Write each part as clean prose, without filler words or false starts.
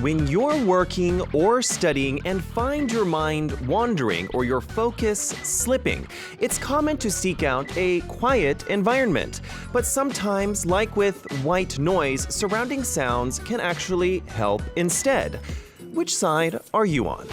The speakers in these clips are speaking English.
When you're working or studying and find your mind wandering or your focus slipping, it's common to seek out a quiet environment. But sometimes, like with white noise, surrounding sounds can actually help instead. Which side are you on?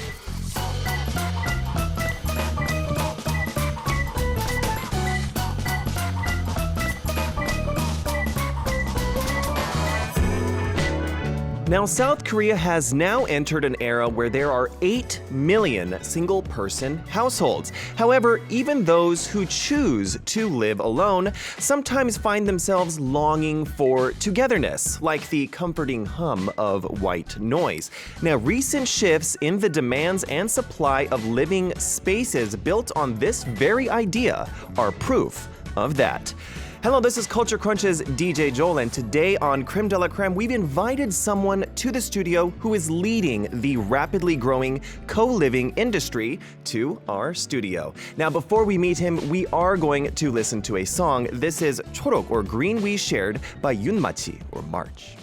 Now, South Korea has now entered an era where there are 8 million single-person households. However, even those who choose to live alone sometimes find themselves longing for togetherness, like the comforting hum of white noise. Now, recent shifts in the demands and supply of living spaces built on this very idea are proof of that. Hello, this is Culture Crunch's DJ Joel, and today on Creme de la Creme, we've invited someone to the studio who is leading the rapidly growing co-living industry to our studio. Now, before we meet him, we are going to listen to a song. This is Chorok, or Green We Shared, by Yoon Machi, or March.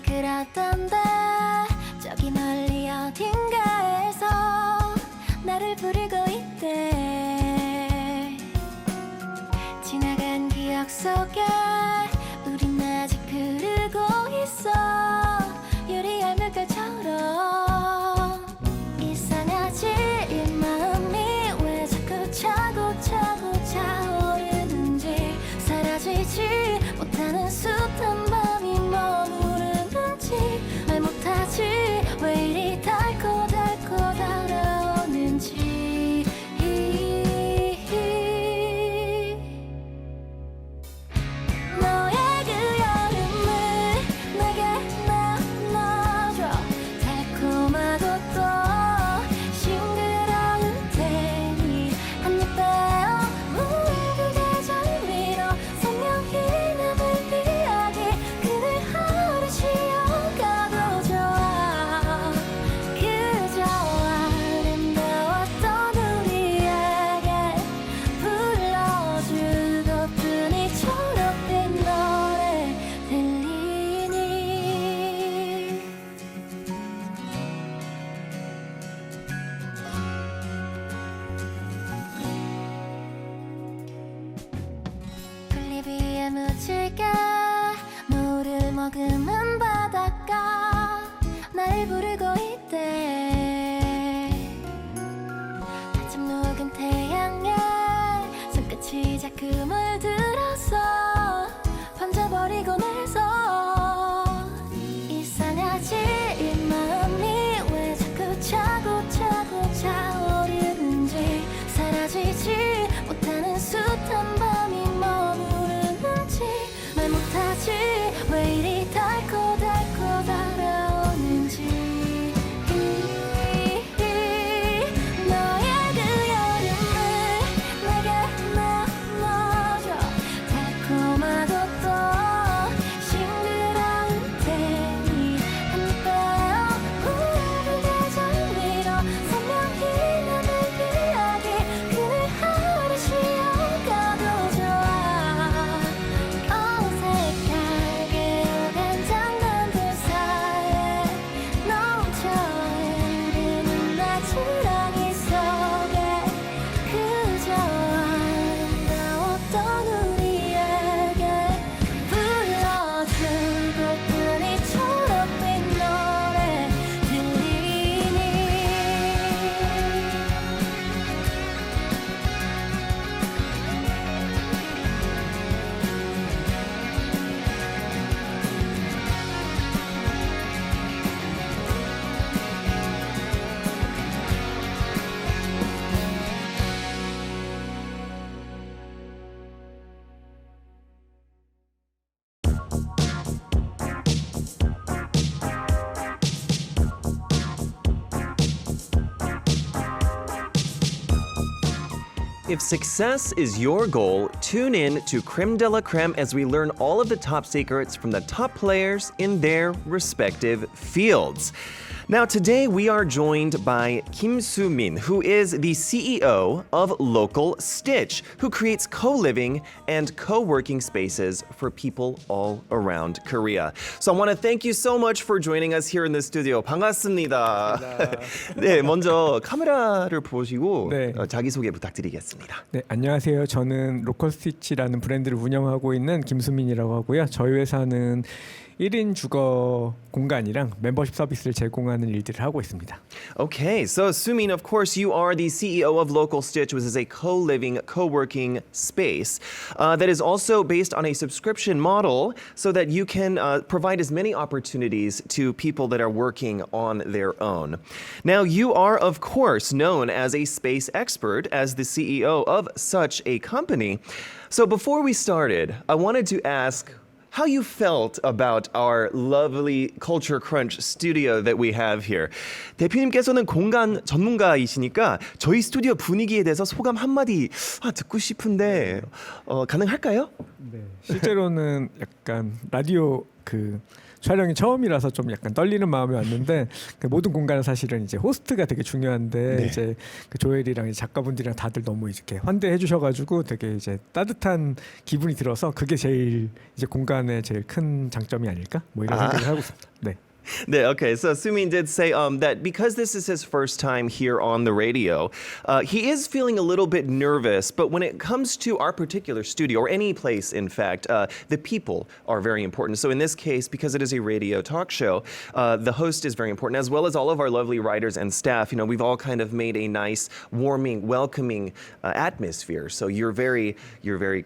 그렇던데 저기 멀리 어딘가에서 나를 부르고 있대. 지나간 기억 속에 우린 아직 흐르고 있어. 유리알 물결처럼. 이상하지 이 마음이 왜 자꾸 차고 차오르는지 사라지지 못하는 숱한 밤이 말 못하지 왜 이리 달고 달아오는지. 너의 그 여름을 내게 나눠줘. 달콤하고 또 싱그러울 테니 한입 빼어 그 계절 위로 선명히 남을 이야기 그늘 하루 쉬어 묻힐게 물을 머금은 바닷가 날 부르고 있대. 아침 녹은 태양에 손끝이 자꾸 물들어서 번져버리고 나서. 이상하지 이 마음이 왜 자꾸 차고 차오르는지 사라지지 못하는 숱한 밤이 말 못하지 왜 이리 달고 달아오는지. 너의 그 여름을 내게 나눠줘. If success is your goal, tune in to Creme de la Creme as we learn all of the top secrets from the top players in their respective fields. Now, today we are joined by Kim Soo-min, who is the CEO of Local Stitch, who creates co-living and co-working spaces for people all around Korea. So I want to thank you so much for joining us here in the studio. 반갑습니다. 네, 먼저 카메라를 보시고 네. 자기소개 부탁드리겠습니다. 네, 안녕하세요. 저는 로컬스티치라는 브랜드를 운영하고 있는 김수민이라고 하고요. 저희 회사는 1인 주거 공간이랑 멤버십 서비스를 제공하는 일들을 하고 있습니다. Okay, so Sumin, of course, you are the CEO of Local Stitch, which is a co-living, co-working space that is also based on a subscription model so that you can provide as many opportunities to people that are working on their own. Now, you are, of course, known as a space expert, as the CEO of such a company. So before we started, I wanted to ask how you felt about our lovely Culture Crunch studio that we have here. 대표님께서는 공간 전문가이시니까 저희 스튜디오 분위기에 대해서 소감 한마디 듣고 싶은데 가능할까요? 네, 실제로는 약간 라디오 촬영이 처음이라서 좀 약간 떨리는 마음이 왔는데 모든 공간은 사실은 이제 호스트가 되게 중요한데 네. 이제 조엘이랑 이제 작가분들이랑 다들 너무 이렇게 환대해 주셔가지고 되게 이제 따뜻한 기분이 들어서 그게 제일 이제 공간의 제일 큰 장점이 아닐까 뭐 이런 생각을 하고 있습니다. 네. Yeah, okay, so Sumin did say that because this is his first time here on the radio, he is feeling a little bit nervous, but when it comes to our particular studio, or any place in fact, the people are very important. So in this case, because it is a radio talk show, the host is very important, as well as all of our lovely writers and staff. You know, we've all kind of made a nice, warming, welcoming atmosphere. So you're very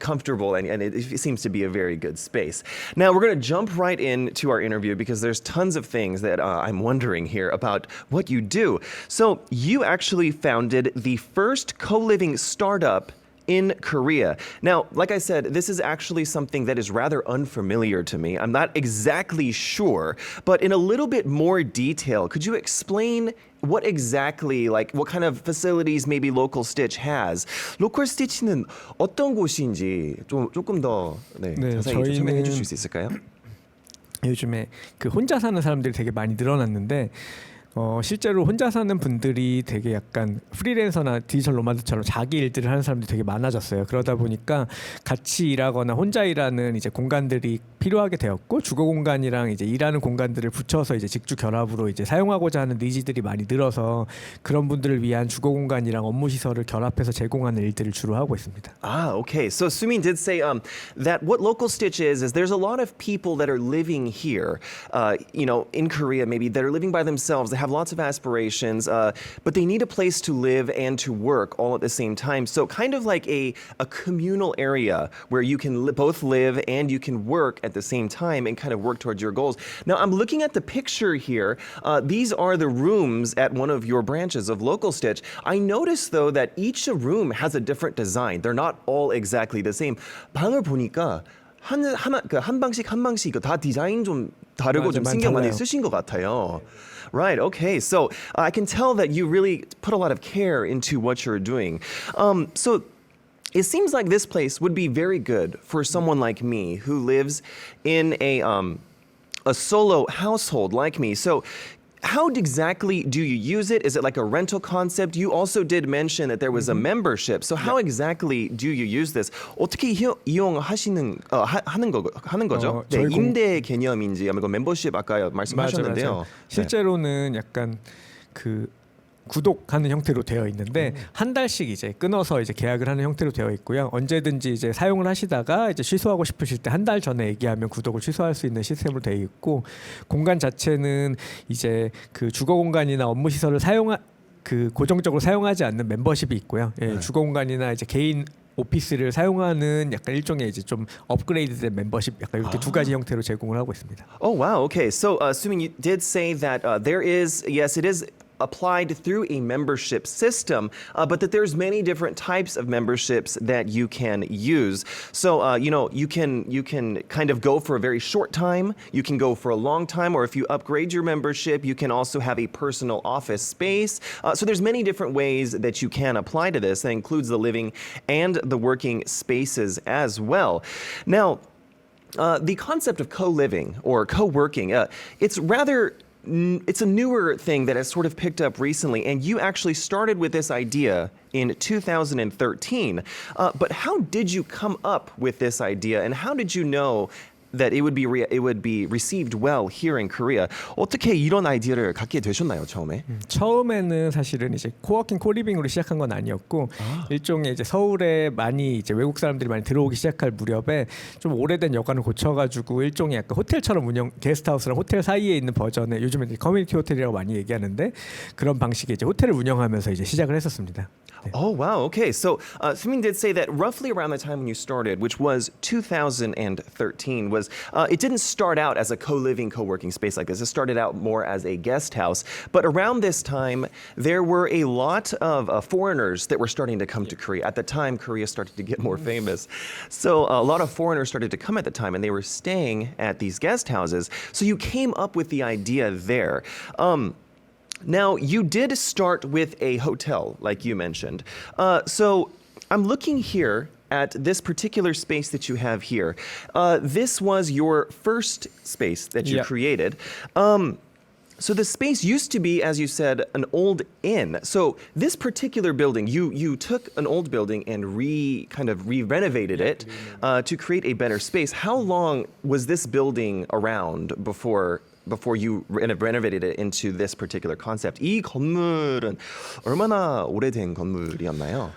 comfortable, and it seems to be a very good space. Now, we're going to jump right into our interview because there's tons of things that I'm wondering here about what you do. So you actually founded the first co-living startup in Korea. Now, like I said, this is actually something that is rather unfamiliar to me. I'm not exactly sure, but in a little bit more detail, could you explain what exactly, like what kind of facilities maybe Local Stitch has? Local Stitch는 어떤 곳인지 조금 더 자세히 좀 설명해 주실 수 있을까요? 요즘에 혼자 사는 사람들이 되게 많이 늘어났는데 실제로 혼자 사는 분들이 되게 약간 프리랜서나 디지털 노마드처럼 자기 일들을 하는 사람들이 되게 많아졌어요. 그러다 보니까 같이 일하거나 혼자 일하는 이제 공간들이 필요하게 되었고 주거 공간이랑 이제 일하는 공간들을 붙여서 이제 직주 결합으로 이제 사용하고자 하는 니즈들이 많이 늘어서 그런 분들을 위한 주거 공간이랑 업무 시설을 결합해서 제공하는 일들을 주로 하고 있습니다. Okay. So Sumin did say that what Local Stitch is there's a lot of people that are living here, in Korea maybe that are living by themselves. They have lots of aspirations, but they need a place to live and to work all at the same time. So kind of like a communal area where you can both live and you can work at the same time and kind of work towards your goals. Now, I'm looking at the picture here. These are the rooms at one of your branches of Local Stitch. I noticed, though, that each room has a different design. They're not all exactly the same. 방을 보니까 한 방씩 다 디자인 좀 다르고 좀 신경 많이 쓰신 것 같아요. Right, okay. So I can tell that you really put a lot of care into what you're doing. So it seems like this place would be very good for someone like me who lives in a solo household like me. So how exactly do you use it? Is it like a rental concept? You also did mention that there was a membership. So how exactly do you use this? 어떻게 하는 거죠? 네, 임대 개념인지 아니면 멤버십 아까 말씀하셨는데요. 맞아. 실제로는 약간 구독하는 형태로 되어 있는데 한 달씩 이제 끊어서 이제 계약을 하는 형태로 되어 있고요. 언제든지 이제 사용을 하시다가 이제 취소하고 싶으실 때 한 달 전에 얘기하면 구독을 취소할 수 있는 시스템으로 되어 있고 공간 자체는 이제 주거 공간이나 업무 시설을 고정적으로 사용하지 않는 멤버십이 있고요. 예, 주거 공간이나 이제 개인 오피스를 사용하는 약간 일종의 이제 좀 업그레이드된 멤버십 약간 이렇게 두 가지 형태로 제공을 하고 있습니다. Oh wow. Okay. So Sumin, you did say that there is, yes, it is applied through a membership system, but that there's many different types of memberships that you can use. So, you can kind of go for a very short time, you can go for a long time, or if you upgrade your membership, you can also have a personal office space. So there's many different ways that you can apply to this. That includes the living and the working spaces as well. Now, the concept of co-living or co-working, it's a newer thing that has sort of picked up recently, and you actually started with this idea in 2013. But how did you come up with this idea, and how did you know that it would be received well here in Korea? 어떻게 이런 아이디어를 갖게 되셨나요, 처음에? 처음에는 사실은 이제 코워킹 코리빙으로 시작한 건 아니었고 일종의 이제 서울에 많이 이제 외국 사람들이 많이 들어오기 시작할 무렵에 좀 오래된 여관을 고쳐가지고 일종의 약간 호텔처럼 게스트하우스랑 호텔 사이에 있는 버전의 요즘에 이제 커뮤니티 호텔이라고 많이 얘기하는데 그런 방식의 이제 호텔을 운영하면서 이제 시작을 했었습니다. 네. Oh, wow. Okay. So, Sumin did say that roughly around the time when you started, which was 2013, it didn't start out as a co-living, co-working space like this. It started out more as a guest house. But around this time, there were a lot of foreigners that were starting to come to Korea. At the time, Korea started to get more famous. So a lot of foreigners started to come at the time, and they were staying at these guest houses. So you came up with the idea there. Now, you did start with a hotel, like you mentioned. So I'm looking here at this particular space that you have here. This was your first space that you Yeah. created. So the space used to be, as you said, an old inn. So this particular building, you took an old building and re-renovated it to create a better space. How long was this building around before you renovated it into this particular concept? 이 건물은 얼마나 오래된 건물이었나요?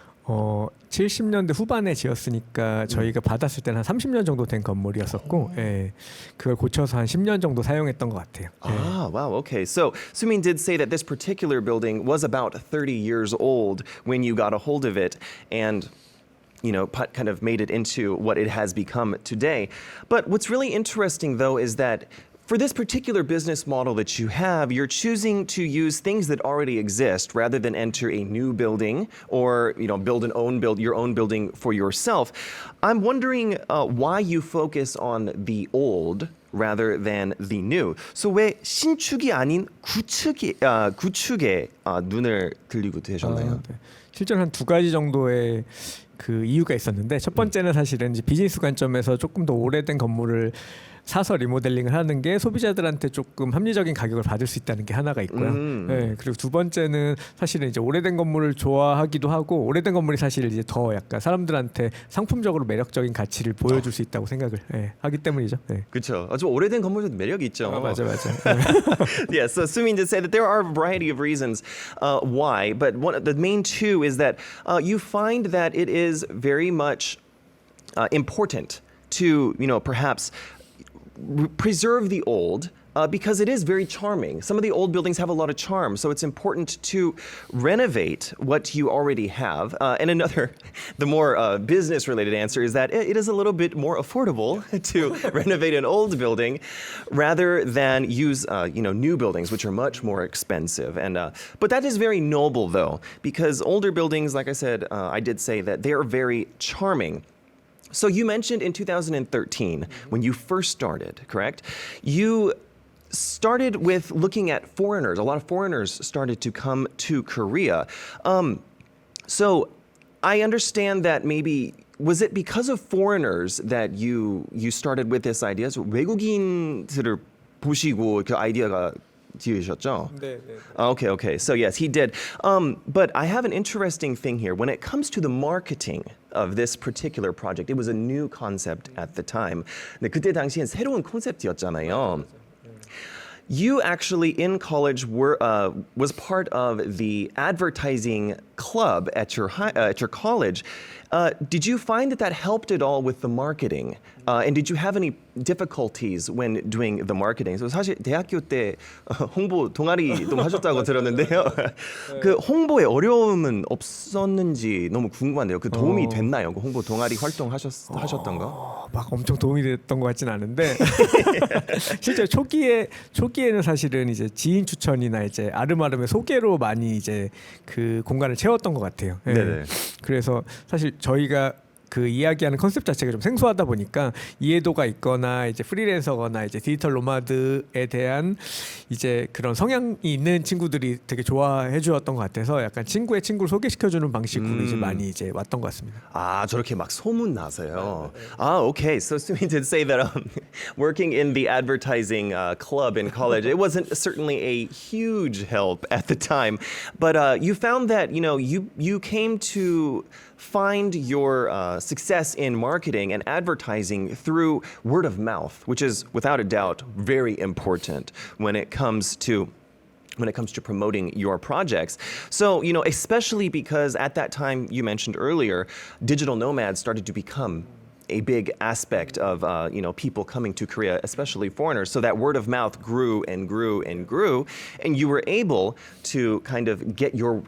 70년대 후반에 지었으니까 저희가 받았을 때는 한 30년 정도 된 건물이었었고 예, 그걸 고쳐서 한 10년 정도 사용했던 것 같아요. 예. Ah, wow, okay. So Sumin did say that this particular building was about 30 years old when you got a hold of it and kind of made it into what it has become today. But what's really interesting, though, is that for this particular business model that you have, you're choosing to use things that already exist rather than enter a new building or build your own building for yourself. I'm wondering why you focus on the old rather than the new. So 왜 신축이 아닌 구축에 눈을 들리고 되셨나요? 네. 실제로 한 두 가지 정도의 그 이유가 있었는데 첫 번째는 사실은 이제 비즈니스 관점에서 조금 더 오래된 건물을 사서 리모델링을 하는 게 소비자들한테 조금 합리적인 가격을 받을 수 있다는 게 하나가 있고요. 네, 그리고 두 번째는 사실은 이제 오래된 건물을 좋아하기도 하고 오래된 건물이 사실 이제 더 약간 사람들한테 상품적으로 매력적인 가치를 보여줄 수 있다고 생각을 하기 때문이죠. 네. 그렇죠. 아주 오래된 건물도 매력이 있죠. 맞아. Yeah, so Sumin did say that there are a variety of reasons why, but the main two is that you find that it is very much important to, perhaps preserve the old because it is very charming. Some of the old buildings have a lot of charm, so it's important to renovate what you already have. And the more business-related answer is that it is a little bit more affordable to renovate an old building rather than use new buildings, which are much more expensive. But that is very noble, though, because older buildings, like I said, I did say that they are very charming. So you mentioned in 2013, when you first started, correct? You started with looking at foreigners. A lot of foreigners started to come to Korea. So I understand that maybe, was it because of foreigners that you started with this idea? So 외국인들을 보시고 그 아이디어가 지으셨죠? 네. Okay. So yes, he did. But I have an interesting thing here. When it comes to the marketing of this particular project, it was a new concept at the time. 근데 그때 당시엔 새로운 콘셉트였잖아요. You actually in college was part of the advertising club at your college. Did you find that helped at all with the marketing? And did you have any difficulties when doing the marketing? So 사실 대학교 때 홍보 동아리도 하셨다고 들었는데요. 그 홍보에 어려움은 없었는지 너무 궁금한데요. 그 도움이 됐나요? 그 홍보 동아리 활동하셨던 거? 막 엄청 도움이 됐던 것 같진 않은데 실제 초기에는 사실은 이제 지인 추천이나 이제 아름아름의 소개로 많이 이제 그 공간을 채웠던 것 같아요. 예. 네네. 그래서 사실 저희가 그 이야기하는 컨셉 자체가 좀 생소하다 보니까 이해도가 있거나 이제 프리랜서거나 이제 디지털 노마드에 대한 이제 그런 성향이 있는 친구들이 되게 좋아해 주었던 것 같아서 약간 친구의 친구를 소개시켜 주는 방식으로 이제 많이 이제 왔던 것 같습니다. 아, 저렇게 막 소문 나서요. Okay. So Sumi did say that working in the advertising club in college, it wasn't certainly a huge help at the time, but you found that you came to find your success in marketing and advertising through word of mouth, which is without a doubt very important when it comes to promoting your projects. So, especially because at that time you mentioned earlier, digital nomads started to become a big aspect of people coming to Korea, especially foreigners. So that word of mouth grew and grew and grew, and you were able to kind of get your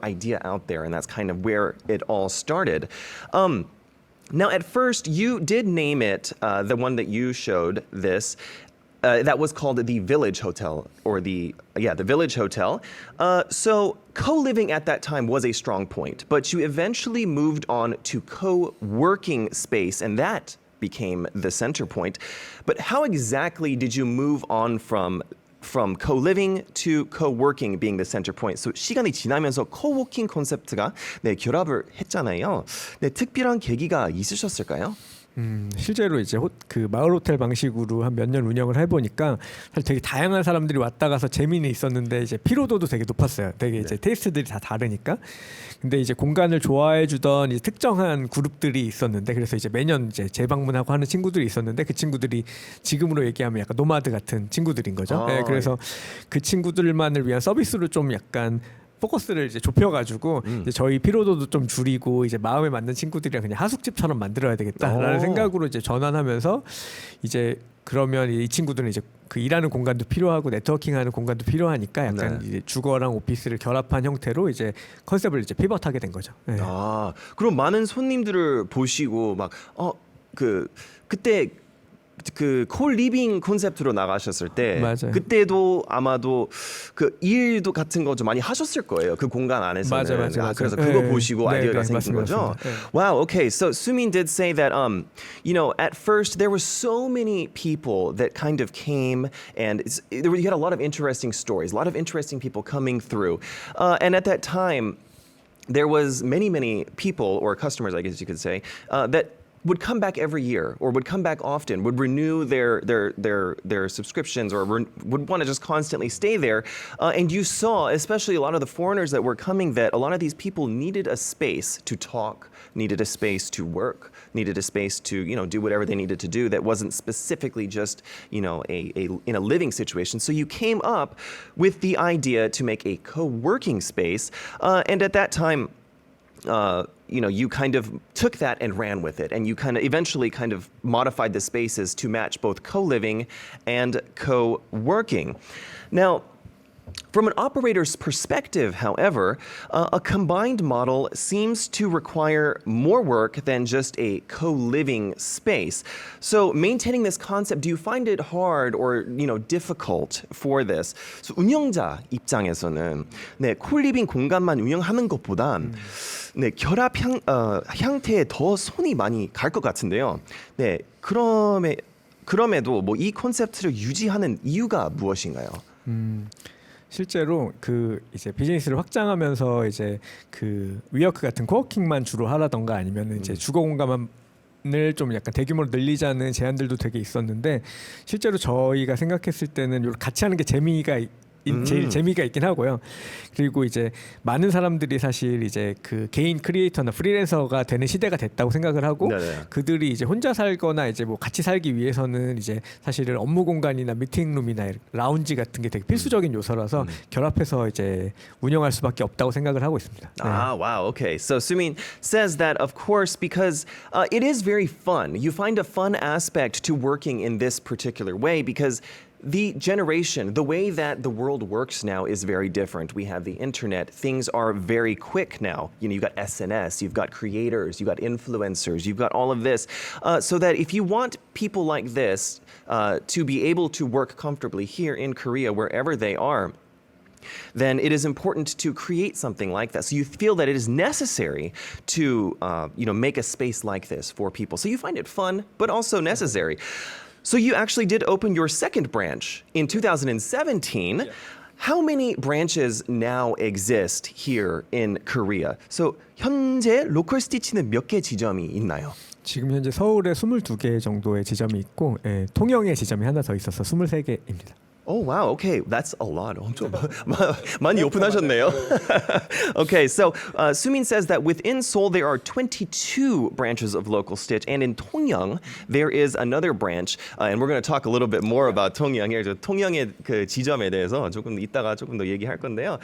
idea out there, and that's kind of where it all started. Now, at first, you did name it the one that you showed this. That was called the Village Hotel, or the Village Hotel. So co-living at that time was a strong point, but you eventually moved on to co-working space, and that became the center point. But how exactly did you move on from co-living to co-working being the center point? So 시간이 지나면서 co-working 콘셉트가 결합을 했잖아요. 특별한 계기가 있으셨을까요? 실제로 이제 그 마을 호텔 방식으로 한 몇 년 운영을 해보니까 사실 되게 다양한 사람들이 왔다 가서 재미는 있었는데 이제 피로도도 되게 높았어요. 되게 이제 테이스트들이 다 다르니까. 근데 이제 공간을 좋아해 주던 이제 특정한 그룹들이 있었는데 그래서 이제 매년 이제 재방문하고 하는 친구들이 있었는데 그 친구들이 지금으로 얘기하면 약간 노마드 같은 친구들인 거죠. 네, 그래서 그 친구들만을 위한 서비스로 좀 약간 포커스를 이제 좁혀가지고 이제 저희 피로도도 좀 줄이고 이제 마음에 맞는 친구들이랑 그냥 하숙집처럼 만들어야 되겠다라는 생각으로 이제 전환하면서 이제 그러면 이 친구들은 이제 그 일하는 공간도 필요하고 네트워킹하는 공간도 필요하니까 약간 이제 주거랑 오피스를 결합한 형태로 이제 컨셉을 이제 피벗하게 된 거죠. 네. 아, 그럼 많은 손님들을 보시고 막 그때 그 콜리빙 콘셉트로 나가셨을 때 맞아요. 그때도 아마도 그 일도 같은 거 좀 많이 하셨을 거예요. 그 공간 안에서는. 맞아. 그래서 그거 네. 보시고 아이디어가 생긴 거죠. 네. Wow. Okay. So Sumin did say that at first there were so many people that kind of came and you had a lot of interesting stories, a lot of interesting people coming through. And at that time there was many people or customers, I guess you could say, that would come back every year or would come back often, would renew their subscriptions or would want to just constantly stay there. And you saw, especially a lot of the foreigners that were coming, that a lot of these people needed a space to talk, needed a space to work, needed a space to do whatever they needed to do that wasn't specifically just in a living situation. So you came up with the idea to make a co-working space, and at that time, you kind of took that and ran with it, and you kind of eventually kind of modified the spaces to match both co-living and co-working. Now, from an operator's perspective, however, a combined model seems to require more work than just a co-living space. So maintaining this concept, do you find it hard or difficult for this? So 운영자 입장에서는 콜리빙 공간만 운영하는 것보다 결합 형태에 더 손이 많이 갈 것 같은데요. 그럼에도 이 콘셉트를 유지하는 이유가 무엇인가요? 실제로 그 이제 비즈니스를 확장하면서 이제 그 위워크 같은 코워킹만 주로 하라던가 아니면 이제 주거 공간을 좀 약간 대규모로 늘리자는 제안들도 되게 있었는데 실제로 저희가 생각했을 때는 같이 하는 게 재미가 제일 재미가 있긴 하고요. 그리고 이제 많은 사람들이 사실 이제 그 개인 크리에이터나 프리랜서가 되는 시대가 됐다고 생각을 하고 네네. 그들이 이제 혼자 살거나 이제 뭐 같이 살기 위해서는 이제 사실은 업무 공간이나 미팅룸이나 라운지 같은 게 되게 필수적인 요소라서 결합해서 이제 운영할 수밖에 없다고 생각을 하고 있습니다. 네. Ah, wow. Okay. So Sumin says that, of course, because it is very fun. You find a fun aspect to working in this particular way because the generation, the way that the world works now is very different. We have the internet. Things are very quick now. You know, you've got SNS, you've got creators, you've got influencers, you've got all of this. So that if you want people like this to be able to work comfortably here in Korea, wherever they are, then it is important to create something like that. So you feel that it is necessary to, make a space like this for people. So you find it fun, but also necessary. So you actually did open your second branch in 2017. Yeah. How many branches now exist here in Korea? So 현재 로컬 스티치는 몇 개 지점이 있나요? 지금 현재 서울에 22개 정도의 지점이 있고 통영에 지점이 하나 더 있어서 23개입니다. Oh wow, okay, that's a lot. 엄청 많이 오픈하셨네요. Okay, so Sumin says that within Seoul there are 22 branches of Local Stitch, and in Tongyang there is another branch, and we're going to talk a little bit more about Tongyang here. 통영의 그 지점에 대해서 조금 이따가 조금 더 얘기할 건데요.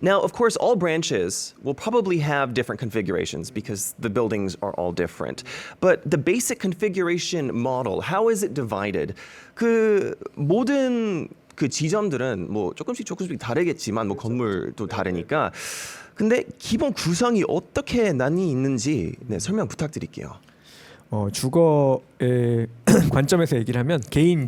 Now, of course, all branches will probably have different configurations because the buildings are all different. But the basic configuration model, how is it divided? 그 모든 그 지점들은 뭐 조금씩 다르겠지만 뭐 건물도 다르니까. 근데 기본 구성이 어떻게 나뉘 있는지 설명 부탁드릴게요. 주거의 관점에서 얘기를 하면 개인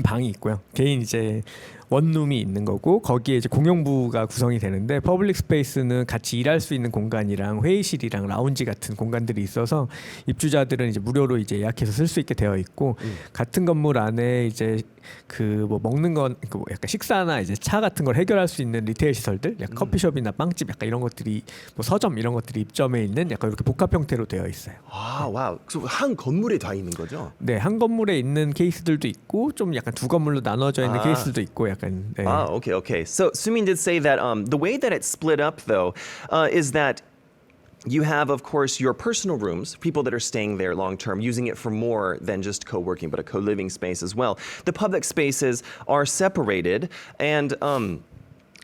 방이 있고요. 개인 이제 원룸이 있는 거고 거기에 이제 공용부가 구성이 되는데 퍼블릭 스페이스는 같이 일할 수 있는 공간이랑 회의실이랑 라운지 같은 공간들이 있어서 입주자들은 이제 무료로 이제 예약해서 쓸 수 있게 되어 있고 같은 건물 안에 이제 그 뭐 먹는 건 뭐 약간 식사나 이제 차 같은 걸 해결할 수 있는 리테일 시설들, 약간 커피숍이나 빵집 약간 이런 것들이 뭐 서점 이런 것들이 입점해 있는 약간 이렇게 복합 형태로 되어 있어요. 아, 와우. 한 건물에 다 있는 거죠? 네, 한 건물에 있는 케이스들도 있고 좀 약간 두 건물로 나눠져 있는 케이스들도 있고 약간. 네. Ah, okay. So Sumin did say that the way that it's split up, though, is that you have, of course, your personal rooms, people that are staying there long term, using it for more than just co-working, but a co-living space as well. The public spaces are separated, and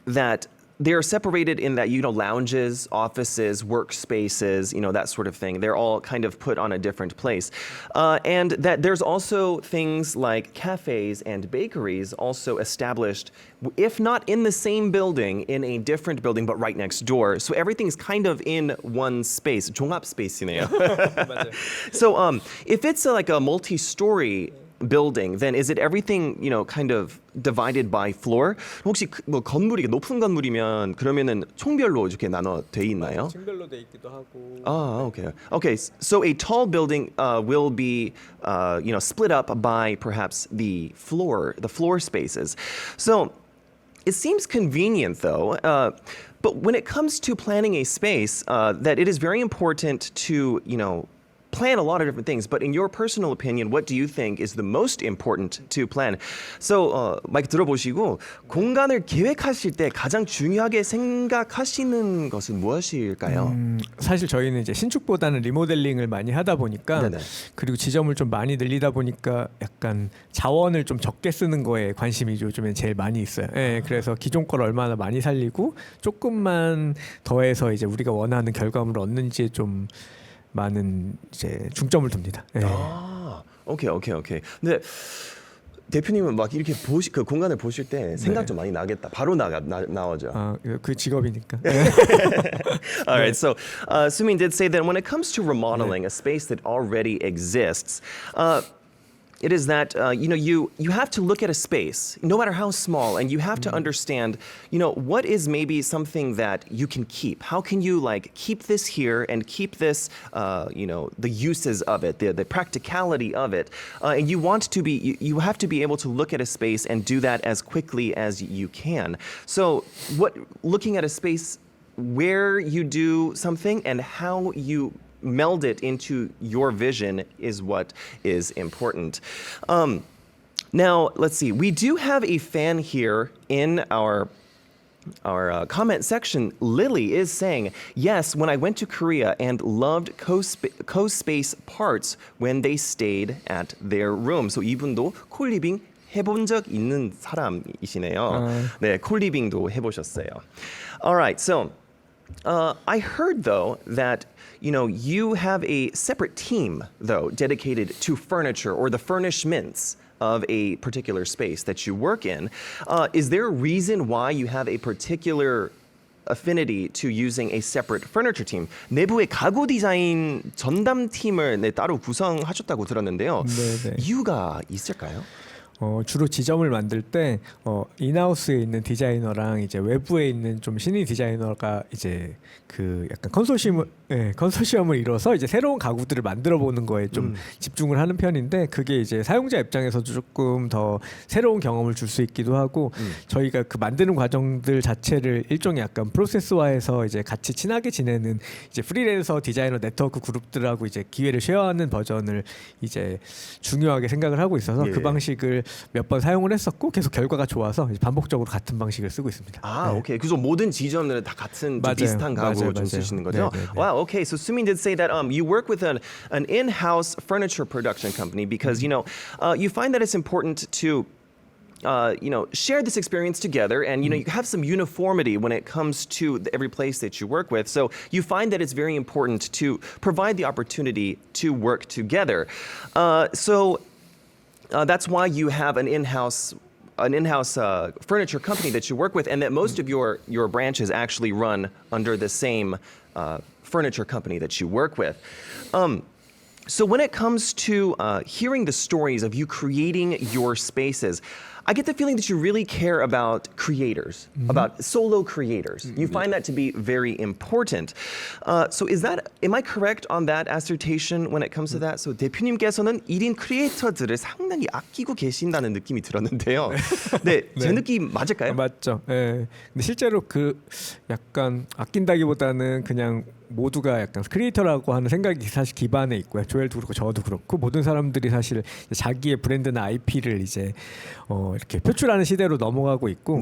that they're separated in that, lounges, offices, workspaces, that sort of thing. They're all kind of put on a different place. And that there's also things like cafes and bakeries also established, if not in the same building, in a different building, but right next door. So everything's kind of in one space. 종합 space이네요. So if it's like a multi-story building, then is it everything, kind of divided by floor? 혹시 뭐 건물이 높은 건물이면 그러면은 층별로 이렇게 나눠 돼 있나요? 층별로 돼 있기도 하고. Ah, okay. So a tall building will be, split up by perhaps the floor spaces. So it seems convenient, though. But when it comes to planning a space, that it is very important to, plan a lot of different things, but in your personal opinion, what do you think is the most important to plan? So, 마이크 들어보시고 공간을 계획하실 때 가장 중요하게 생각하시는 것은 무엇일까요? 사실 저희는 이제 신축보다는 리모델링을 많이 하다 보니까 네네. 그리고 지점을 좀 많이 늘리다 보니까 약간 자원을 좀 적게 쓰는 거에 관심이 요즘엔 제일 많이 있어요. 예, 그래서 기존 걸 얼마나 많이 살리고 조금만 더해서 이제 우리가 원하는 결과물을 얻는지에 좀 많은 이제 중점을 둡니다. 예. 아, 오케이. 근데 대표님은 막 이렇게 그 공간을 보실 때 생각 좀 많이 나겠다. 바로 나오죠. 그 직업이니까. All right. So, Sumin did say that when it comes to remodeling a space that already exists, it is that you have to look at a space, no matter how small, and you have to understand, what is maybe something that you can keep. How can you keep this here and keep this, the uses of it, the practicality of it, and you have to be able to look at a space and do that as quickly as you can. So, looking at a space where you do something and how you meld it into your vision is what is important. Now, let's see. We do have a fan here in our comment section. Lily is saying, yes, when I went to Korea and loved co-space parts when they stayed at their room. So 이분도 콜리빙 해본 적 있는 사람이시네요. 네, 콜리빙도 해보셨어요. All right, so I heard though that you have a separate team though dedicated to furniture or the furnishments of a particular space that you work in. Is there a reason why you have a particular affinity to using a separate furniture team? 내부의 가구 디자인 전담팀을 따로 구성하셨다고 들었는데요. 네네. 이유가 있을까요? 주로 지점을 만들 때 인하우스에 있는 디자이너랑 이제 외부에 있는 좀 신인 디자이너가 이제 그 약간 컨소시엄을 이뤄서 이제 새로운 가구들을 만들어 보는 거에 좀 집중을 하는 편인데 그게 이제 사용자 입장에서도 조금 더 새로운 경험을 줄 수 있기도 하고 저희가 그 만드는 과정들 자체를 일종의 약간 프로세스화해서 이제 같이 친하게 지내는 이제 프리랜서 디자이너 네트워크 그룹들하고 이제 기회를 쉐어하는 버전을 이제 중요하게 생각을 하고 있어서 예. 그 방식을 몇 번 사용을 했었고 계속 결과가 좋아서 이제 반복적으로 같은 방식을 쓰고 있습니다. 아, 오케이. 그래서 모든 지점들은 다 같은 좀 맞아요. 비슷한 가구 맞아요. 좀 맞아요. 쓰시는 거죠? 네, 네, 네. Wow, okay. So Sumin did say that you work with an in-house furniture production company because you find that it's important to share this experience together, and you have some uniformity when it comes to every place that you work with. So you find that it's very important to provide the opportunity to work together. That's why you have an in-house furniture company that you work with, and that most of your branches actually run under the same furniture company that you work with. So when it comes to hearing the stories of you creating your spaces, I get the feeling that you really care about creators, about solo creators. You find that to be very important. So am I correct on that assertion when it comes to that? So 대표님께서는 1인 크리에이터들을 상당히 아끼고 계신다는 느낌이 들었는데요. 네, 제 느낌 맞을까요? 맞죠. 예. 근데 실제로 그 약간 아낀다기보다는 그냥 모두가 약간 크리에이터라고 하는 생각이 사실 기반에 있고요. 조엘도 그렇고 저도 그렇고 모든 사람들이 사실 자기의 브랜드나 IP를 이제 이렇게 표출하는 시대로 넘어가고 있고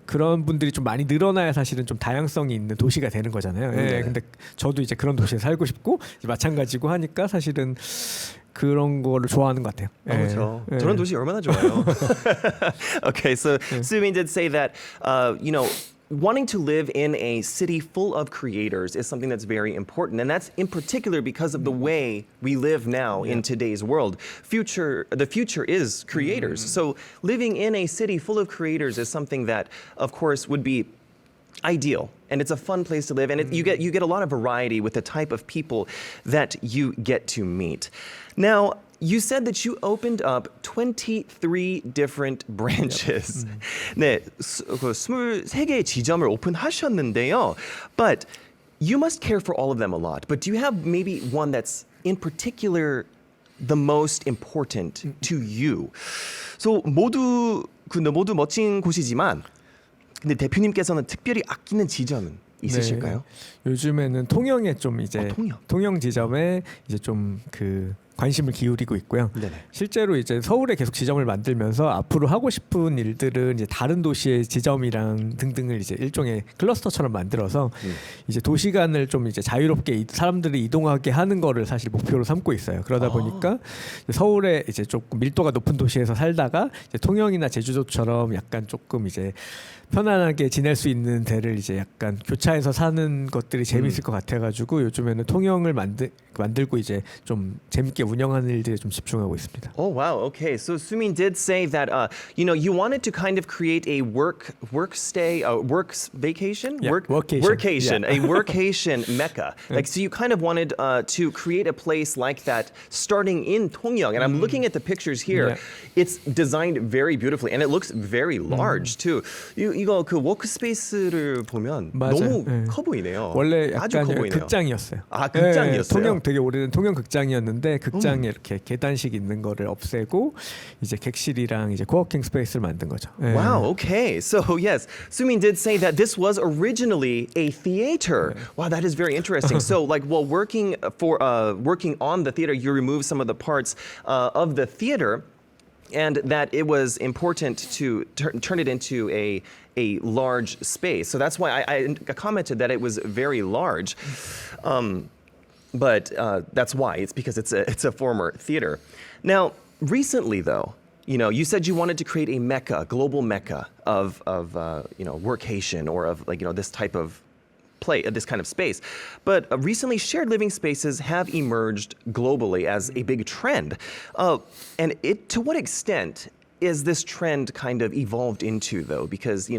그런 분들이 좀 많이 늘어나야 사실은 좀 다양성이 있는 도시가 되는 거잖아요. 예. 근데 저도 이제 그런 도시에 살고 싶고 마찬가지고 하니까 사실은 그런 거를 좋아하는 것 같아요. 그렇죠. 저런 도시 얼마나 좋아요. Okay, so Sumin did say that wanting to live in a city full of creators is something that's very important, and that's in particular because of the way we live now in today's world. The future is creators. So living in a city full of creators is something that, of course, would be ideal, and it's a fun place to live, and you get a lot of variety with the type of people that you get to meet. Now, you said that you opened up 23 different branches. 네, 23개의 지점을 오픈하셨는데요. But you must care for all of them a lot. But do you have maybe one that's in particular the most important to you? So 모두 멋진 곳이지만 근데 대표님께서는 특별히 아끼는 지점은 있으실까요? 네, 요즘에는 통영에 좀 이제 통영 지점에 이제 좀 그 관심을 기울이고 있고요. 네네. 실제로 이제 서울에 계속 지점을 만들면서 앞으로 하고 싶은 일들은 이제 다른 도시의 지점이랑 등등을 이제 일종의 클러스터처럼 만들어서 이제 도시간을 좀 이제 자유롭게 사람들이 이동하게 하는 거를 사실 목표로 삼고 있어요. 그러다 보니까 서울에 이제 조금 밀도가 높은 도시에서 살다가 이제 통영이나 제주도처럼 약간 조금 이제 편안하게 지낼 수 있는 데를 이제 약간 교차해서 사는 것들이 재밌을 것 같아가지고 요즘에는 통영을 만들고 이제 좀 재밌게 운영하는 일들에 좀 집중하고 있습니다. Oh wow, okay. So Sumin did say that you wanted to kind of create a work vacation, Yeah, workation, yeah. a workation mecca. Like so, you kind of wanted to create a place like that, starting in Tongyang. And I'm looking at the pictures here. Yeah. It's designed very beautifully, and it looks very large too. 이거 그 워크스페이스를 보면 너무 커 보이네요. 원래 아주 커 약간 보이네요. 극장이었어요. 아, 극장이었어요. 통영 되게 오래된 통영 극장이었는데 극장에 이렇게 계단식 있는 거를 없애고 이제 객실이랑 이제 코워킹 스페이스를 만든 거죠. Wow, okay. So yes, Sumin did say that this was originally a theater. Wow, that is very interesting. So like while working on the theater, you remove some of the parts of the theater. and that it was important to turn it into a large space. So that's why I commented that it was very large. But that's why. It's because it's a former theater. Now, recently, though, you said you wanted to create a mecca, global mecca of workation or of this type of this kind of space. But recently, shared living spaces have emerged globally as a big trend. And to what extent is this trend kind of evolved into, though? Because,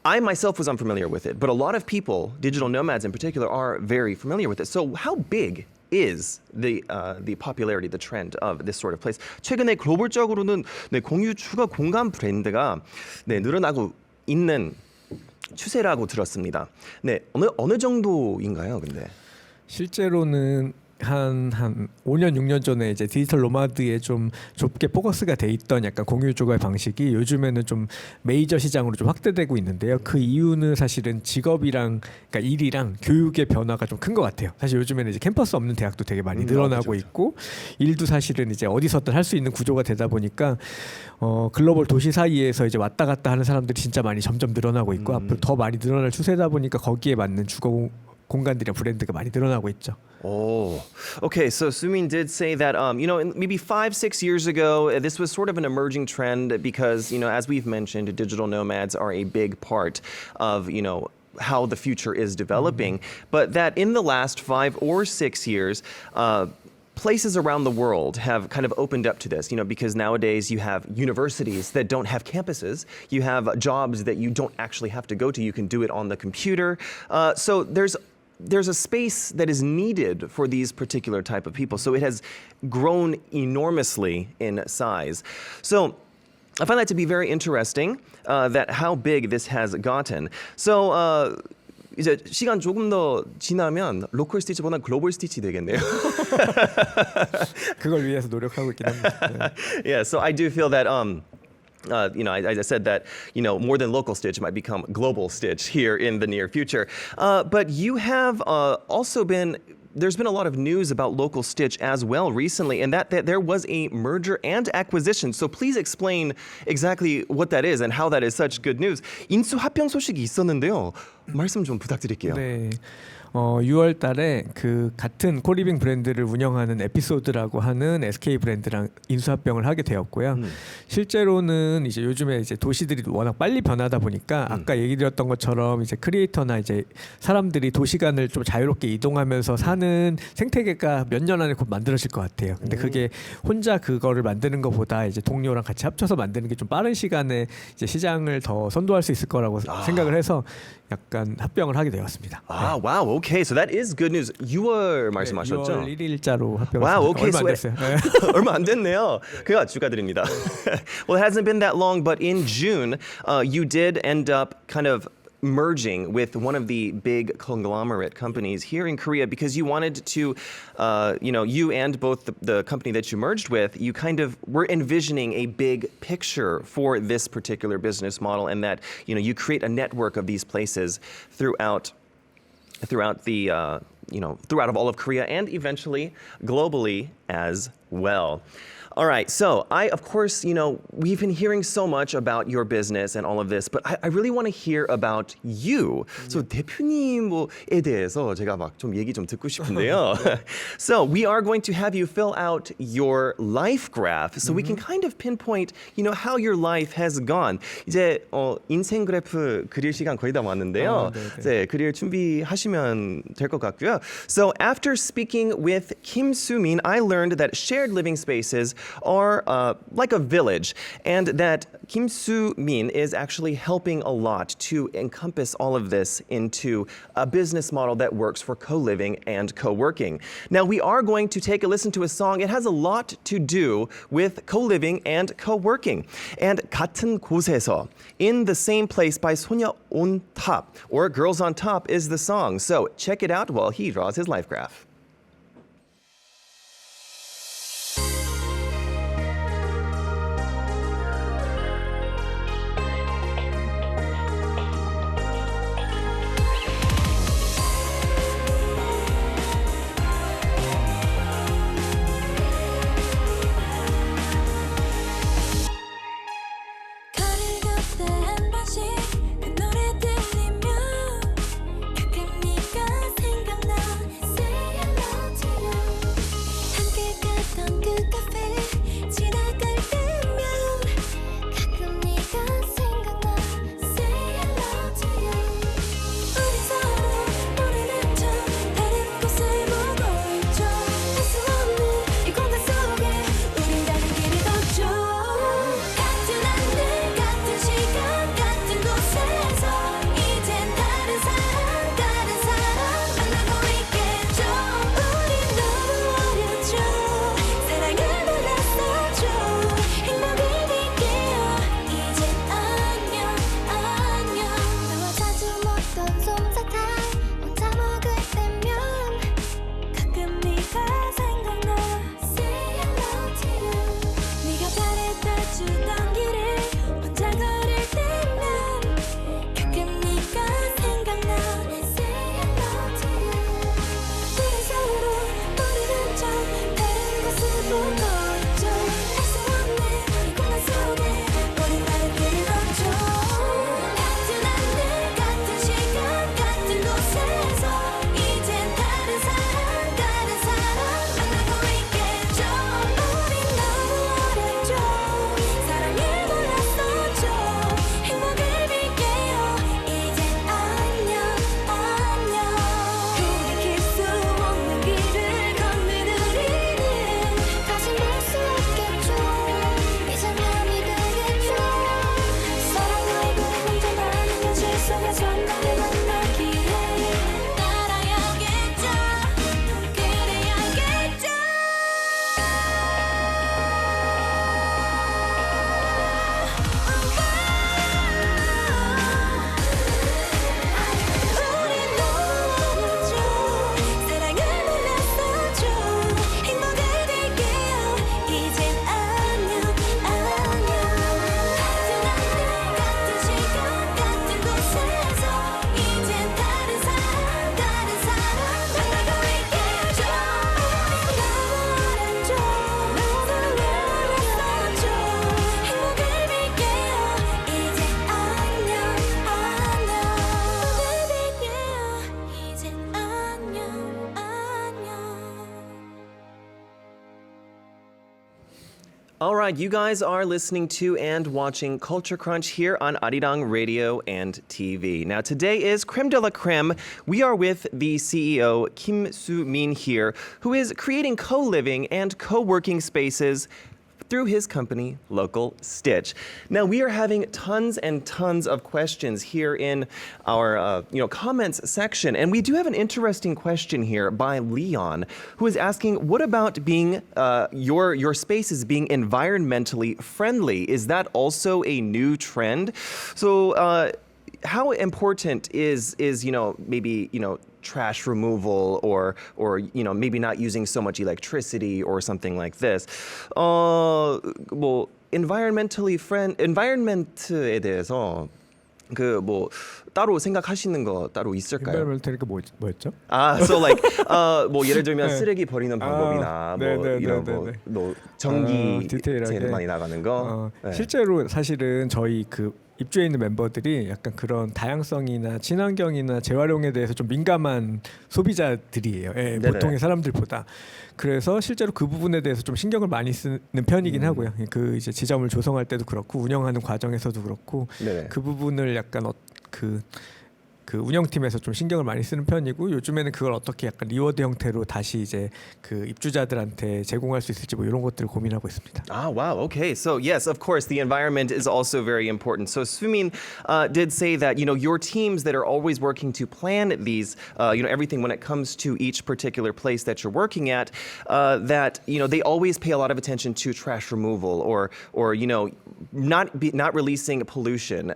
I myself was unfamiliar with it, but a lot of people, digital nomads in particular, are very familiar with it. So how big is the popularity, the trend of this sort of place? 최근에 글로벌적으로는 공유 추가 공간 브랜드가 늘어나고 있는 추세라고 들었습니다. 네, 어느 정도인가요, 근데? 실제로는 한 5년 6년 전에 이제 디지털 노마드에 좀 좁게 포커스가 돼 있던 약간 공유 주거 방식이 요즘에는 좀 메이저 시장으로 좀 확대되고 있는데요. 그 이유는 사실은 직업이랑 그러니까 일이랑 교육의 변화가 좀 큰 것 같아요. 사실 요즘에는 이제 캠퍼스 없는 대학도 되게 많이 늘어나고 있고 일도 사실은 이제 어디서든 할 수 있는 구조가 되다 보니까 글로벌 도시 사이에서 이제 왔다 갔다 하는 사람들이 진짜 많이 점점 늘어나고 있고 앞으로 더 많이 늘어날 추세다 보니까 거기에 맞는 주거 공간들이랑 브랜드가 많이 늘어나고 있죠. Oh, okay. So Sumin did say that, maybe 5-6 years ago, this was sort of an emerging trend because, as we've mentioned, digital nomads are a big part of, how the future is developing. But that in the last 5 or 6 years, places around the world have kind of opened up to this, because nowadays you have universities that don't have campuses. You have jobs that you don't actually have to go to. You can do it on the computer. So there's a space that is needed for these particular type of people. So it has grown enormously in size. So I find that to be very interesting, that how big this has gotten. So 이제 시간 조금 더 지나면 로컬 스티치보다 글로벌 스티치 되겠네요. 그걸 위해서 노력하고 있긴 합니다. Yeah, so I do feel that I said that, more than local Stitch might become global Stitch here in the near future. But you have also there's been a lot of news about local Stitch as well recently, and that there was a merger and acquisition. So please explain exactly what that is and how that is such good news. 인수 합병 소식이 있었는데요. 말씀 좀 부탁드릴게요. 네. 6월 달에 그 같은 코리빙 브랜드를 운영하는 에피소드라고 하는 SK 브랜드랑 인수합병을 하게 되었고요. 실제로는 이제 요즘에 이제 도시들이 워낙 빨리 변하다 보니까 아까 얘기 드렸던 것처럼 이제 크리에이터나 이제 사람들이 도시간을 좀 자유롭게 이동하면서 사는 생태계가 몇 년 안에 곧 만들어질 것 같아요. 근데 그게 혼자 그거를 만드는 것보다 이제 동료랑 같이 합쳐서 만드는 게 좀 빠른 시간에 이제 시장을 더 선도할 수 있을 거라고 생각을 해서 약간 합병을 하게 되었습니다. Ah, wow. Okay, so that is good news. 6월 말씀하셨죠? 6월 1일자로 합병했습니다. Wow, okay, 얼마 안 so 됐어요. 얼마 안 됐네요. 그가 축하드립니다. Well, it hasn't been that long, but in June, you did end up kind of merging with one of the big conglomerate companies here in Korea because you wanted to, you and both the company that you merged with, you kind of were envisioning a big picture for this particular business model, and that you create a network of these places throughout all of Korea and eventually globally as well. All right, so of course, we've been hearing so much about your business and all of this, but I really want to hear about you. So 대표님에 대해서 제가 막 좀 얘기 좀 듣고 싶은데요. So we are going to have you fill out your life graph so we can kind of pinpoint, how your life has gone. 이제 인생 그래프 그릴 시간 거의 다 왔는데요. 이제 그릴 준비하시면 될 것 같고요. So after speaking with Kim Soo-min, I learned that shared living spaces are like a village, and that Kim Soo-min is actually helping a lot to encompass all of this into a business model that works for co-living and co-working. Now, we are going to take a listen to a song. It has a lot to do with co-living and co-working. And 같은 곳에서, In the Same Place by Sonya on Top, or Girls on Top is the song. So check it out while he draws his life graph. All right, you guys are listening to and watching Culture Crunch here on Arirang Radio and TV. Now, today is Creme de la Creme. We are with the CEO, Kim Soo-min here, who is creating co-living and co-working spaces through his company, Local Stitch. Now, we are having tons and tons of questions here in our comments section, and we do have an interesting question here by Leon, who is asking, what about being your spaces being environmentally friendly? Is that also a new trend? So, how important is maybe trash removal or maybe not using so much electricity or something like this? 뭐 environment에 대해서 그 뭐 따로 생각하시는 거 따로 있을까요? environmental이 뭐였죠? So like 뭐 예를 들면 쓰레기 버리는 방법이나 뭐 전기 제일 많이 나가는 거. 네. 실제로 사실은 저희 그 입주해 있는 멤버들이 약간 그런 다양성이나 친환경이나 재활용에 대해서 좀 민감한 소비자들이에요. 예, 보통의 사람들보다. 그래서 실제로 그 부분에 대해서 좀 신경을 많이 쓰는 편이긴 하고요. 그 이제 지점을 조성할 때도 그렇고 운영하는 과정에서도 그렇고 네네. 그 부분을 약간 그 운영팀에서 좀 신경을 많이 쓰는 편이고 요즘에는 그걸 어떻게 약간 리워드 형태로 다시 이제 그 입주자들한테 제공할 수 있을지 뭐 이런 것들을 고민하고 있습니다. Ah, wow. Okay. So, yes, of course, the environment is also very important. So, Soo-min did say that, your teams that are always working to plan these, everything when it comes to each particular place that you're working at, that, they always pay a lot of attention to trash removal or not releasing pollution,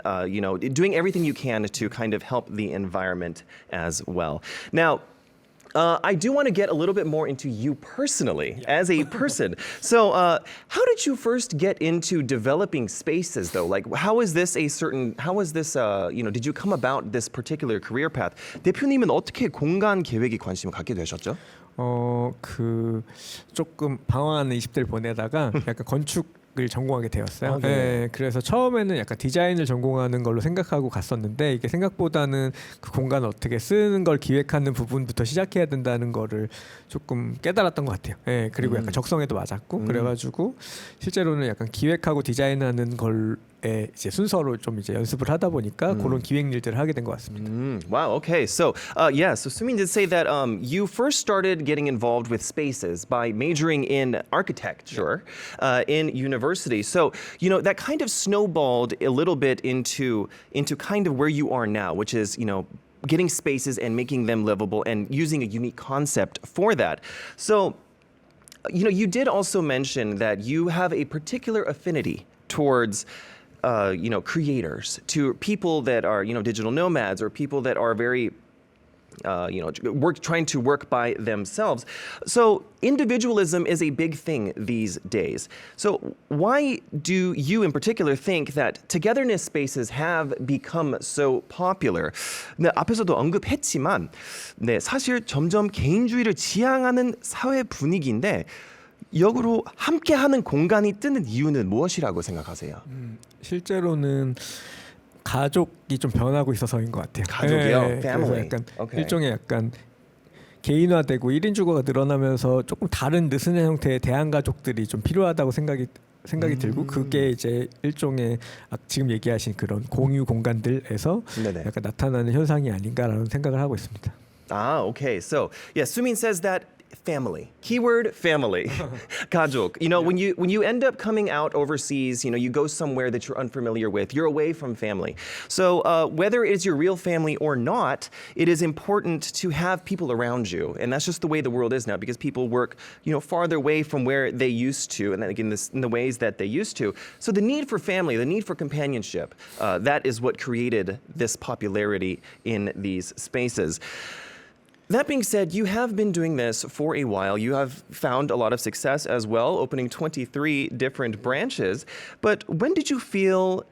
doing everything you can to kind of help the environment as well. Now, I do want to get a little bit more into you personally as a person. So, how did you first get into developing spaces, though? Like, did you come about this particular career path? 대표님은 어떻게 공간 계획에 관심을 갖게 되셨죠? 그 조금 방황하는 20대를 보내다가 약간 건축을 전공하게 되었어요. 네, 그래서 처음에는 약간 디자인을 전공하는 걸로 생각하고 갔었는데 이게 생각보다는 그 공간을 어떻게 쓰는 걸 기획하는 부분부터 시작해야 된다는 거를 조금 깨달았던 것 같아요. 네, 그리고 약간 적성에도 맞았고 그래가지고 실제로는 약간 기획하고 디자인하는 걸 이제 순서로 좀 이제 연습을 하다 보니까 그런 기획 일들을 하게 된 것 같습니다. Wow. Okay. So, so Soo-min did say that you first started getting involved with spaces by majoring in architecture in university. So, that kind of snowballed a little bit into kind of where you are now, which is, getting spaces and making them livable and using a unique concept for that. So, you did also mention that you have a particular affinity towards creators, to people that are, digital nomads or people that are very, trying to work by themselves. So individualism is a big thing these days. So why do you in particular think that togetherness spaces have become so popular? 네, 앞에서도 언급했지만, 네, 사실 점점 개인주의를 지향하는 사회 분위기인데, 역으로 함께하는 공간이 뜨는 이유는 무엇이라고 생각하세요? 실제로는 가족이 좀 변하고 있어서인 것 같아요. 가족이요? 네, 그래서 약간 일종의 약간 개인화되고 1인 주거가 늘어나면서 조금 다른 느슨한 형태의 대한가족들이 좀 필요하다고 생각이 들고 그게 이제 일종의 지금 얘기하신 그런 공유 공간들에서 네네. 약간 나타나는 현상이 아닌가라는 생각을 하고 있습니다. Ah, okay. So, yeah, Soo-min says that family. Keyword family. 가족. When you end up coming out overseas, you go somewhere that you're unfamiliar with, you're away from family. So whether it's your real family or not, it is important to have people around you. And that's just the way the world is now because people work, farther away from where they used to and again in the ways that they used to. So the need for family, the need for companionship, that is what created this popularity in these spaces. That being said, you have been doing this for a while. You have found a lot of success as well, opening 23 different branches. But when did you feel,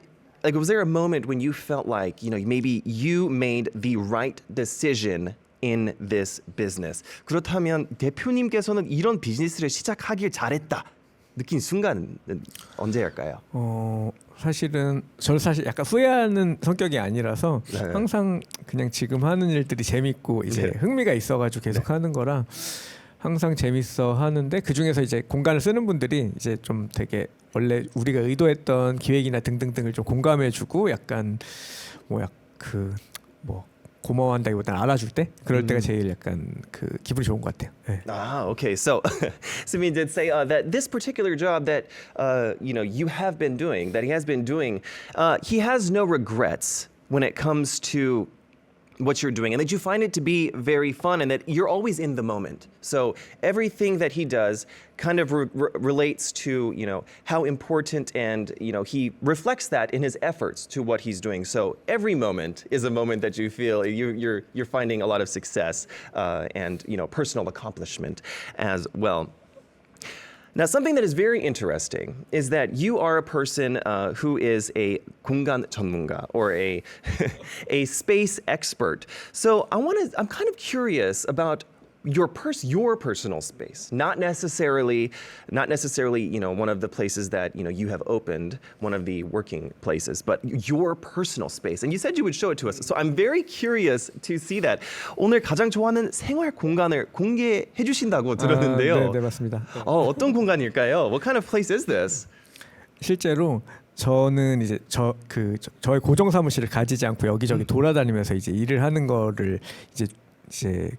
was there a moment when you felt like, maybe you made the right decision in this business? 그렇다면 대표님께서는 이런 비즈니스를 시작하길 잘했다 느낀 순간은 언제일까요? 사실은 저는 사실 약간 후회하는 성격이 아니라서 네. 항상 그냥 지금 하는 일들이 재밌고 이제 네. 흥미가 있어가지고 계속 하는 거라 항상 재밌어 하는데 그 중에서 이제 공간을 쓰는 분들이 이제 좀 되게 원래 우리가 의도했던 기획이나 등등등을 좀 공감해주고 약간 뭐 고마워한다기보다는 알아줄 때 그럴 때가 제일 약간 그 기분이 좋은 것 같아요. 네. Ah, okay. So, Simeon did say that this particular job that you have been doing, that he has been doing, he has no regrets when it comes to what you're doing, and that you find it to be very fun, and that you're always in the moment. So everything that he does kind of relates to how important, and he reflects that in his efforts to what he's doing. So every moment is a moment that you feel you're finding a lot of success and personal accomplishment as well. Now, something that is very interesting is that you are a person who is a 공간 전문가, or a a space expert. So I'm kind of curious about your personal space, not necessarily one of the places that you have opened, one of the working places, but your personal space. And you said you would show it to us, so I'm very curious to see that. 오늘 가장 좋아하는 생활 공간을 공개해 주신다고 들었는데요. 네, 맞습니다. 어떤 공간일까요? What kind of place is this? 실제로 저는 이제 저의 고정 사무실을 가지지 않고 여기저기 돌아다니면서 이제 일을 하는 거를 이제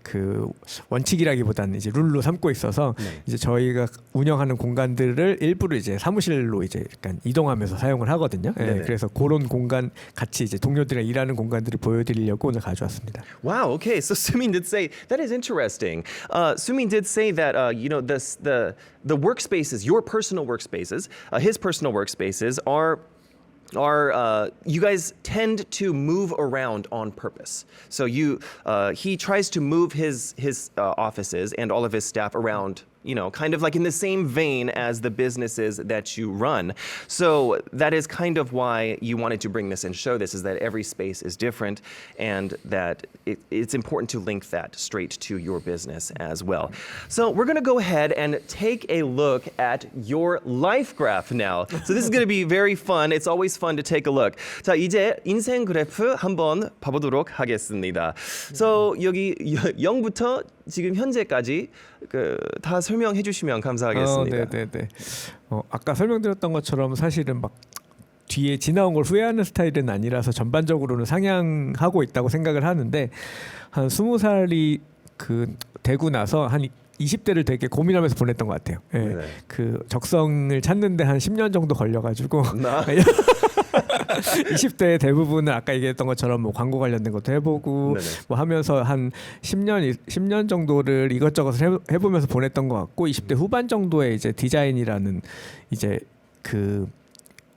그 원칙이라기보다는 이제 룰로 삼고 있어서 이제 저희가 운영하는 공간들을 일부러 이제 사무실로 이제 약간 이동하면서 사용을 하거든요. 네, 그래서 그런 공간 같이 이제 동료들이랑 일하는 공간들을 보여드리려고 오늘 가져왔습니다. Wow. Okay. So Sumin did say that is interesting. Sumin did say that the workspaces, your personal workspaces, his personal workspaces are you guys tend to move around on purpose. So he tries to move his offices and all of his staff around, kind of like in the same vein as the businesses that you run. So that is kind of why you wanted to bring this and show this, is that every space is different, and that it's important to link that straight to your business as well. So we're going to go ahead and take a look at your life graph now. So this is going to be very fun. It's always fun to take a look. 자, 이제 인생 그래프 한번 봐보도록 하겠습니다. So 여기 0부터 지금 현재까지 다 설명해 주시면 감사하겠습니다. 네. 아까 설명드렸던 것처럼 사실은 막 뒤에 지나온 걸 후회하는 스타일은 아니라서 전반적으로는 상향하고 있다고 생각을 하는데, 한 20살이 되고 나서 한 20대를 되게 고민하면서 보냈던 것 같아요. 네. 그 적성을 찾는데 한 10년 정도 걸려가지고 20대 대부분은 아까 얘기했던 것처럼 뭐 광고 관련된 것도 해보고 뭐 하면서 한 10년 정도를 이것저것 해보면서 보냈던 것 같고, 20대 후반 정도에 이제 디자인이라는 이제 그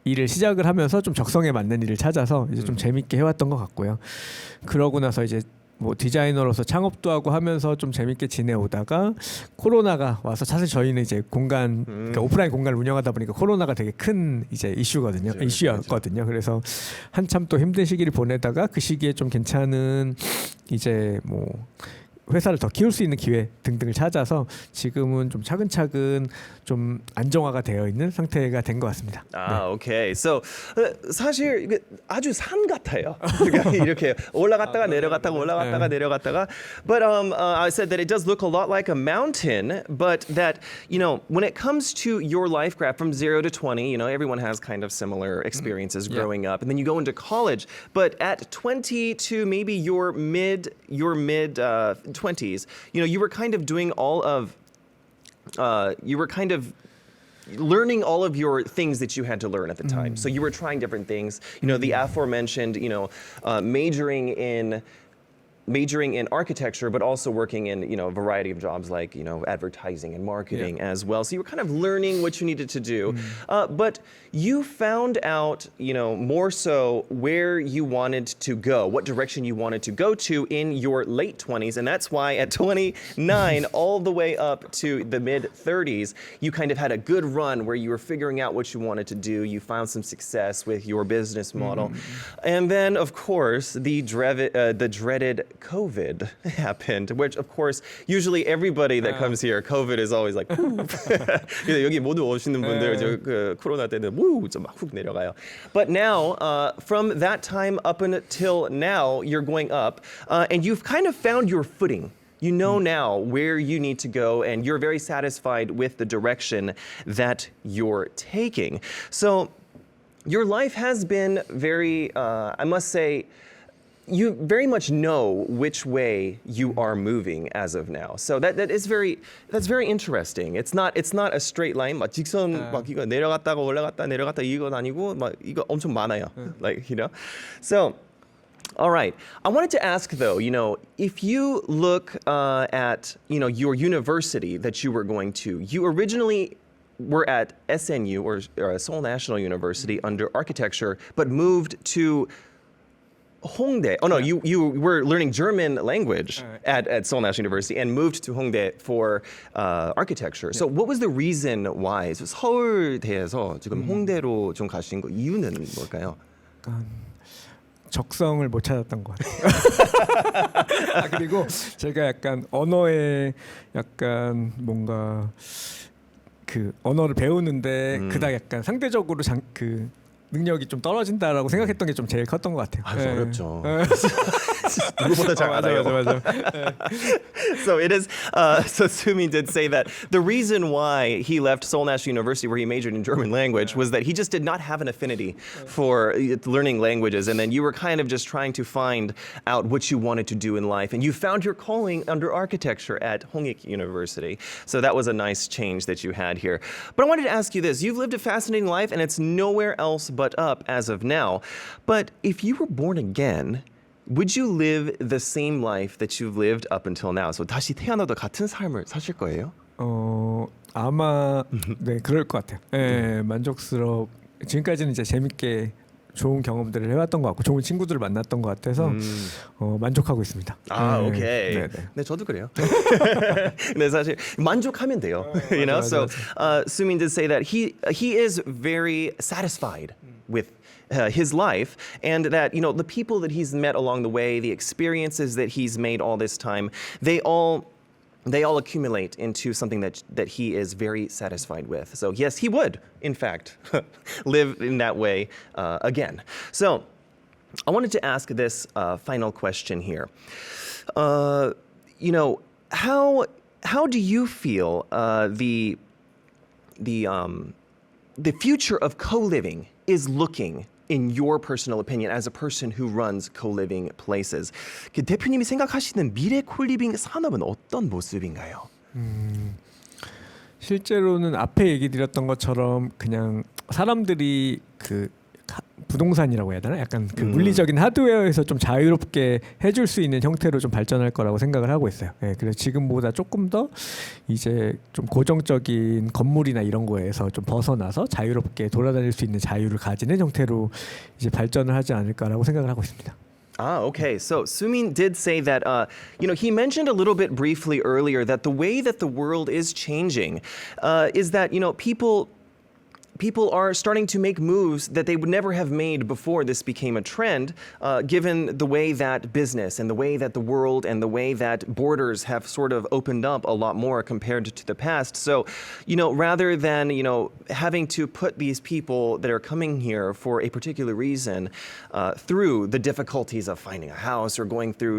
일을 시작을 하면서 좀 적성에 맞는 일을 찾아서 이제 좀 재밌게 해왔던 것 같고요. 그러고 나서 이제 뭐 디자이너로서 창업도 하고 하면서 좀 재밌게 지내오다가 코로나가 와서, 사실 저희는 이제 그러니까 오프라인 공간을 운영하다 보니까 코로나가 되게 큰 이제 이슈였거든요. 그래서 한참 또 힘든 시기를 보내다가 그 시기에 좀 괜찮은 이제 뭐 회사를 더 키울 수 있는 기회 등등을 찾아서 지금은 좀 차근차근 좀 안정화가 되어 있는 상태가 된 것 같습니다. Okay. So 사실 이게 아주 산 같아요. 이렇게 올라갔다가 내려갔다가. But I said that it does look a lot like a mountain, but that when it comes to your life graph from 0 to 20, everyone has kind of similar experiences growing up, and then you go into college. But at 20 to maybe your mid 20s, you were kind of doing you were kind of learning all of your things that you had to learn at the time. So you were trying different things. The aforementioned, majoring in architecture, but also working in a variety of jobs like advertising and marketing as well. So you were kind of learning what you needed to do, but you found out more so where you wanted to go, what direction you wanted to go to in your late 20s, and that's why at 29 all the way up to the mid 30s you kind of had a good run where you were figuring out what you wanted to do. You found some success with your business model, and then of course the dreaded COVID happened, which of course usually everybody that comes here, COVID is always like 여기 모두 오시는 분들 그 코로나 때는 좀 막 훅 내려가요. But now from that time up until now you're going up, and you've kind of found your footing. You know now where you need to go, and you're very satisfied with the direction that you're taking. So your life has been very, I must say, you very much know which way you are moving as of now. So that's very interesting. It's not a straight line. 막 직선 막 이거 내려갔다가 올라갔다 내려갔다 이건 아니고 막 이거 엄청 많아요. Like, you know. So all right. I wanted to ask though, if you look at, your university that you were going to, you originally were at SNU or Seoul National University under architecture, but moved to Hongdae. Oh no, you were learning German language at Seoul National University and moved to Hongdae for architecture. So what was the reason why 서울대에서 지금 홍대로 좀 가신 거 이유는 뭘까요? 적성을 못 찾았던 것 같아요. 그리고 제가 약간 언어에 약간 뭔가 그 언어를 배우는데 그닥 약간 상대적으로 그 능력이 좀 떨어진다라고 생각했던 게 좀 제일 컸던 것 같아요. 아주 어렵죠. 누구보다 잘 알아요. 맞아. So it is. So Sumin did say that the reason why he left Seoul National University, where he majored in German language, was that he just did not have an affinity for learning languages, and then you were kind of just trying to find out what you wanted to do in life, and you found your calling under architecture at Hongik University. So that was a nice change that you had here. But I wanted to ask you this: you've lived a fascinating life, and it's nowhere else but up as of now. But if you were born again, would you live the same life that you've lived up until now? So 다시 태어나도 같은 삶을 사실 거예요? 아마 네 그럴 것 같아요. 만족스러워. 지금까지는 이제 재밌게 좋은 경험들을 해왔던 것 같고 좋은 친구들을 만났던 것 같아서 만족하고 있습니다. 오케이. 네. 네, 저도 그래요. 근데 사실 만족하면 돼요. So Sumin did say that he is very satisfied with his life, and that the people that he's met along the way, the experiences that he's made all this time, they all accumulate into something that he is very satisfied with. So yes, he would, in fact, live in that way again. So I wanted to ask this final question here. How do you feel the future of co-living is looking, in your personal opinion, as a person who runs co-living places? 대표님이 생각하시는 미래 co-living 산업은 어떤 모습인가요? 실제로는 앞에 얘기 드렸던 것처럼 그냥 사람들이 그 부동산이라고 해야 되나? 약간 그 물리적인 하드웨어에서 좀 자유롭게 해줄 수 있는 형태로 좀 발전할 거라고 생각을 하고 있어요. 그래서 지금보다 조금 더 이제 좀 고정적인 건물이나 이런 거에서 좀 벗어나서 자유롭게 돌아다닐 수 있는 자유를 가지는 형태로 이제 발전을 하지 않을까라고 생각을 하고 있습니다. Okay. So Sumin did say that, he mentioned a little bit briefly earlier that the way that the world is changing is that, people are starting to make moves that they would never have made before this became a trend, given the way that business and the way that the world and the way that borders have sort of opened up a lot more compared to the past. So, rather than, having to put these people that are coming here for a particular reason through the difficulties of finding a house or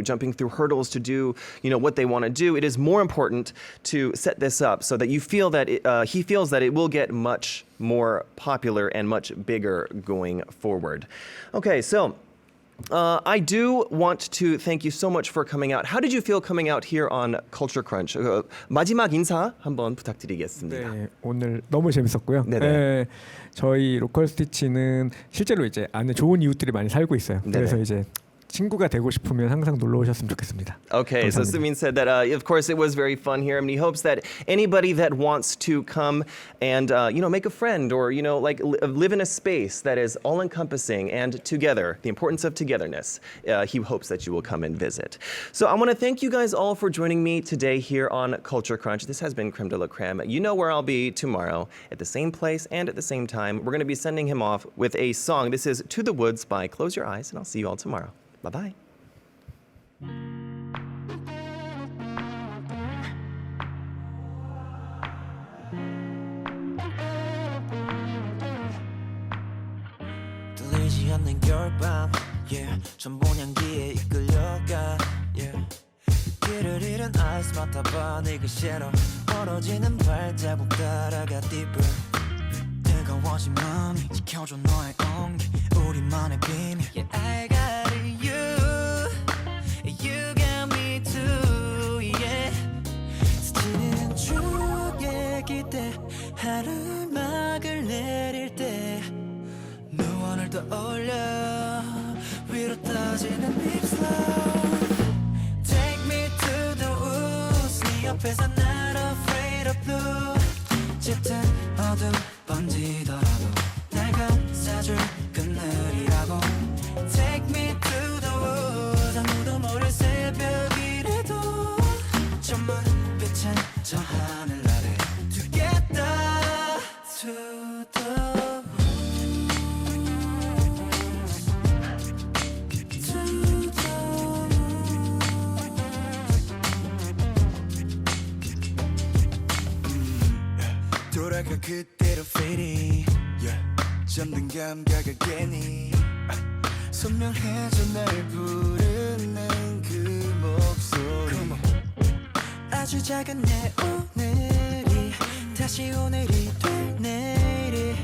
jumping through hurdles to do, what they want to do, it is more important to set this up so that you feel that he feels that it will get much more popular and much bigger going forward. Okay, so I do want to thank you so much for coming out. How did you feel coming out here on Culture Crunch? 마지막 인사 한번 부탁드리겠습니다. 네, 오늘 너무 재밌었고요. 네네. 저희 로컬 스티치는 실제로 이제 안에 좋은 이웃들이 많이 살고 있어요. 그래서 이제 친구가 되고 싶으면 항상 놀러 오셨으면 좋겠습니다. Okay, so Sumin said that, of course, it was very fun here. I mean, he hopes that anybody that wants to come and, make a friend or, live in a space that is all-encompassing and together, the importance of togetherness, he hopes that you will come and visit. So I want to thank you guys all for joining me today here on Culture Crunch. This has been Creme de la Creme. You know where I'll be tomorrow at the same place and at the same time. We're going to be sending him off with a song. This is To the Woods by Close Your Eyes, and I'll see you all tomorrow. Bye-bye. 들리지 않는 겨울밤, yeah. 전본 향기에 이끌려가, yeah. 길을 잃은 아이스 맡아봐 네가 싫어 멀어지는 발자국 따라가 deeper 뜨거워진 맘이 지켜줘 너의 온기 우리만의 비밀 Yeah I got you You got me too yeah 스치는 추억의 기대 하루막을 내릴 때 무언을 떠올려 위로 떠지는 lips love Take me to the woods 네 옆에서 not afraid of blue 짙은 어둠 번지더라도 날 감싸줄 그늘이라고 Take me to the woods 아무도 모를 새벽이라도 천만 빛은 저 하늘 아래 Together to the 돌아가 그대로 fading 잠든 감각을 깨니 선명해져 날 부르는 그 목소리 아주 작은 내 오늘이 다시 오늘이 될 내일이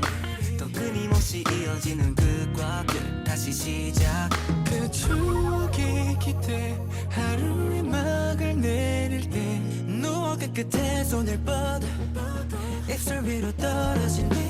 또 끊임없이 이어지는 그 과들 다시 시작 그 추억의 기대 하루의 막을 내릴 때 누워 그 끝에 손을 뻗어 입술 위로 떨어진 네